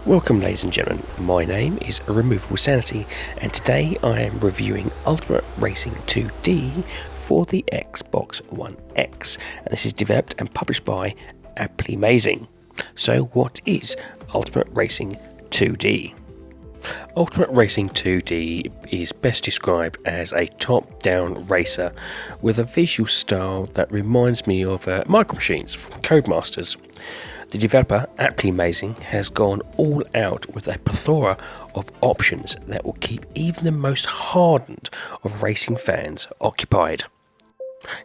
Welcome ladies and gentlemen, my name is RemovableSanity and today I am reviewing Ultimate Racing 2D for the Xbox One X, and this is developed and published by Applimazing. So what is Ultimate Racing 2D? Ultimate Racing 2D is best described as a top-down racer with a visual style that reminds me of Micromachines from Codemasters. The developer, Applimazing, has gone all out with a plethora of options that will keep even the most hardened of racing fans occupied.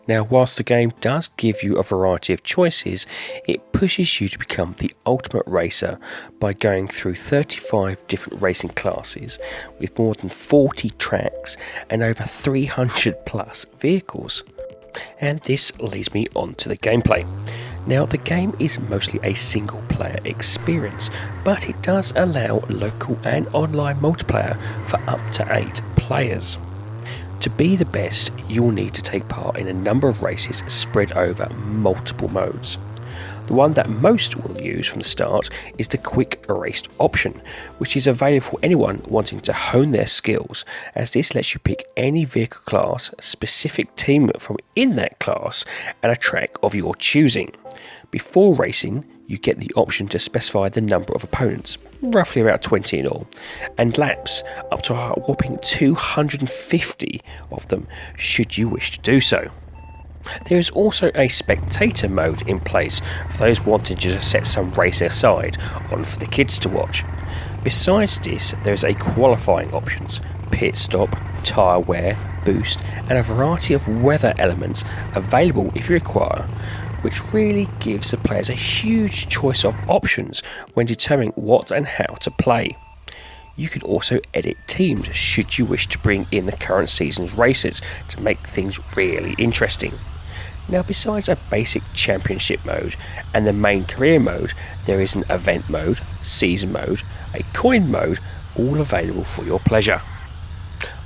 Now, whilst the game does give you a variety of choices, it pushes you to become the ultimate racer by going through 35 different racing classes with more than 40 tracks and over 300 plus vehicles. And this leads me on to the gameplay. Now, the game is mostly a single player experience, but it does allow local and online multiplayer for up to 8 players. To be the best, you'll need to take part in a number of races spread over multiple modes. The one that most will use from the start is the quick race option, which is available for anyone wanting to hone their skills, as this lets you pick any vehicle class, specific team from in that class, and a track of your choosing. Before racing, you get the option to specify the number of opponents, roughly about 20 in all, and laps, up to a whopping 250 of them should you wish to do so. There is also a spectator mode in place for those wanting to just set some racing aside on for the kids to watch. Besides this, there is a qualifying options, pit stop, tyre wear, boost, and a variety of weather elements available if you require, which really gives the players a huge choice of options when determining what and how to play. You can also edit teams should you wish to bring in the current season's races to make things really interesting. Now, besides a basic championship mode and the main career mode, there is an event mode, season mode, a coin mode, all available for your pleasure.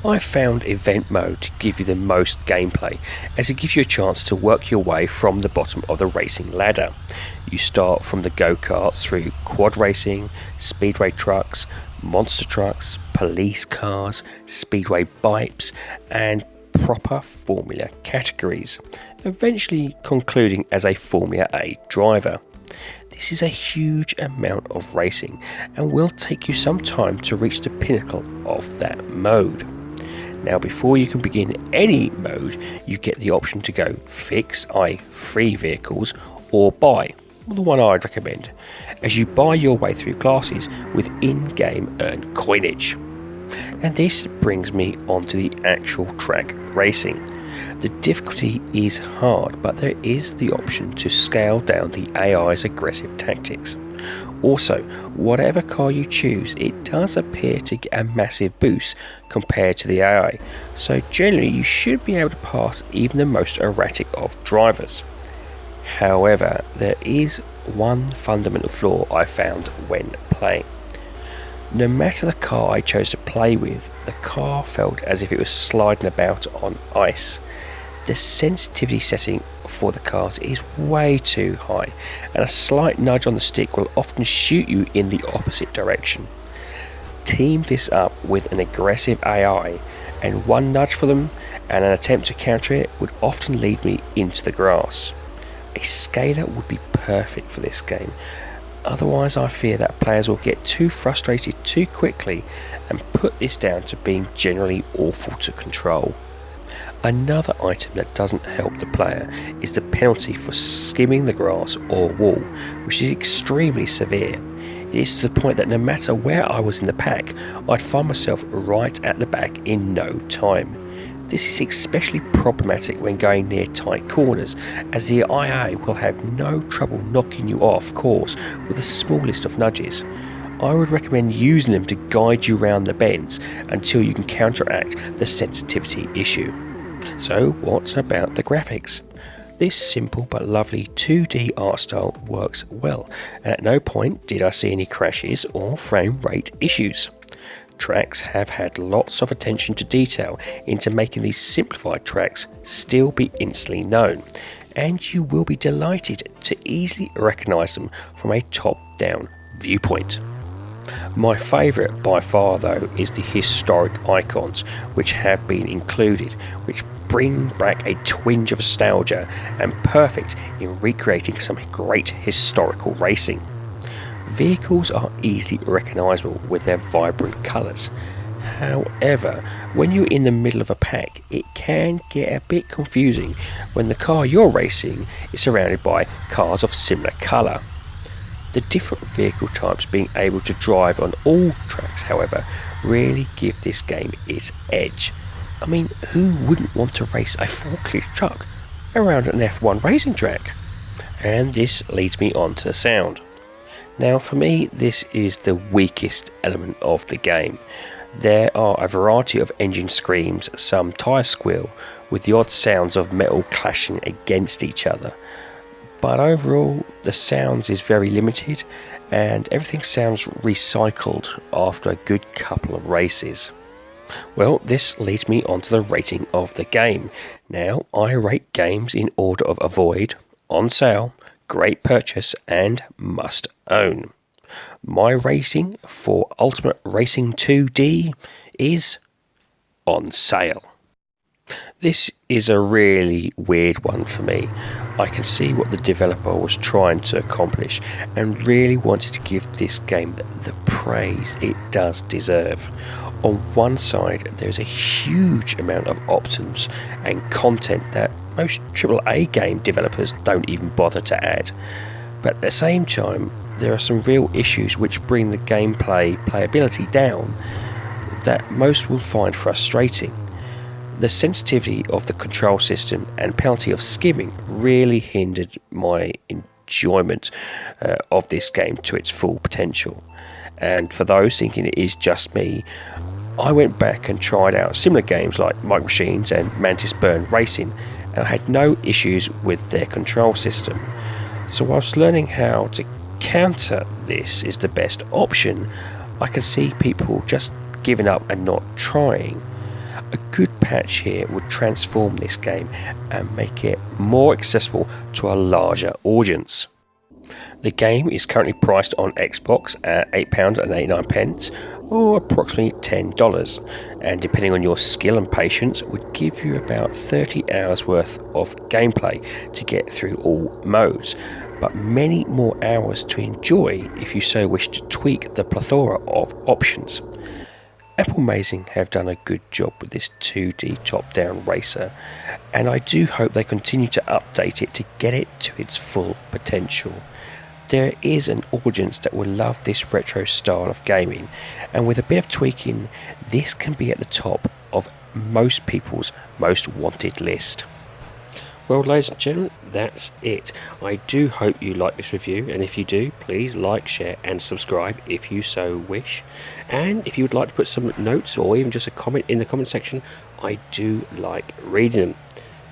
I found event mode to give you the most gameplay, as it gives you a chance to work your way from the bottom of the racing ladder. You start from the go-karts through quad racing, speedway trucks, monster trucks, police cars, speedway bikes, and proper Formula categories, eventually concluding as a Formula A driver. This is a huge amount of racing and will take you some time to reach the pinnacle of that mode. Now, before you can begin any mode, you get the option to go fixed, i.e. free vehicles, or buy, the one I'd recommend, as you buy your way through classes with in-game earned coinage. And this brings me on to the actual track racing. The difficulty is hard, but there is the option to scale down the AI's aggressive tactics. Also, whatever car you choose, it does appear to get a massive boost compared to the AI, so generally you should be able to pass even the most erratic of drivers. However, there is one fundamental flaw I found when playing. No matter the car I chose to play with, the car felt as if it was sliding about on ice. The sensitivity setting for the cars is way too high, and a slight nudge on the stick will often shoot you in the opposite direction. Team this up with an aggressive AI, and one nudge for them and an attempt to counter it would often lead me into the grass. A scaler would be perfect for this game. Otherwise, I fear that players will get too frustrated too quickly and put this down to being generally awful to control. Another item that doesn't help the player is the penalty for skimming the grass or wall, which is extremely severe. It is to the point that no matter where I was in the pack, I'd find myself right at the back in no time. This is especially problematic when going near tight corners, as the IA will have no trouble knocking you off course with the smallest of nudges. I would recommend using them to guide you around the bends until you can counteract the sensitivity issue. So what about the graphics? This simple but lovely 2D art style works well, and at no point did I see any crashes or frame rate issues. Tracks have had lots of attention to detail into making these simplified tracks still be instantly known, and you will be delighted to easily recognise them from a top-down viewpoint. My favourite by far though is the historic icons which have been included, which bring back a twinge of nostalgia and perfect in recreating some great historical racing. Vehicles are easily recognisable with their vibrant colours. However, when you're in the middle of a pack, it can get a bit confusing when the car you're racing is surrounded by cars of similar colour. The different vehicle types being able to drive on all tracks, however, really give this game its edge. I mean, who wouldn't want to race a forklift truck around an F1 racing track? And this leads me on to the sound. Now for me, this is the weakest element of the game. There are a variety of engine screams, some tyre squeal, with the odd sounds of metal clashing against each other. But overall, the sounds is very limited and everything sounds recycled after a good couple of races. Well, this leads me on to the rating of the game. Now, I rate games in order of avoid, on sale, great purchase and must own. My rating for Ultimate Racing 2D is on sale. This is a really weird one for me. I can see what the developer was trying to accomplish and really wanted to give this game the praise it does deserve. On one side, there's a huge amount of options and content that most AAA game developers don't even bother to add. But at the same time, there are some real issues which bring the playability down that most will find frustrating. The sensitivity of the control system and penalty of skimming really hindered my enjoyment of this game to its full potential. And for those thinking it is just me, I went back and tried out similar games like Micromachines and Mantis Burn Racing, and I had no issues with their control system. So whilst learning how to counter this is the best option, I can see people just giving up and not trying. A good patch here would transform this game and make it more accessible to a larger audience. The game is currently priced on Xbox at £8.89 or approximately $10, and depending on your skill and patience would give you about 30 hours worth of gameplay to get through all modes, but many more hours to enjoy if you so wish to tweak the plethora of options. Applimazing have done a good job with this 2D top-down racer, and I do hope they continue to update it to get it to its full potential. There is an audience that will love this retro style of gaming, and with a bit of tweaking, this can be at the top of most people's most wanted list. Well, ladies and gentlemen, that's it. I do hope you like this review, and if you do, please like, share and subscribe if you so wish. And if you would like to put some notes or even just a comment in the comment section, I do like reading them.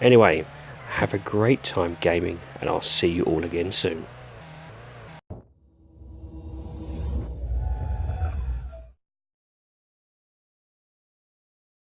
Anyway, have a great time gaming, and I'll see you all again soon.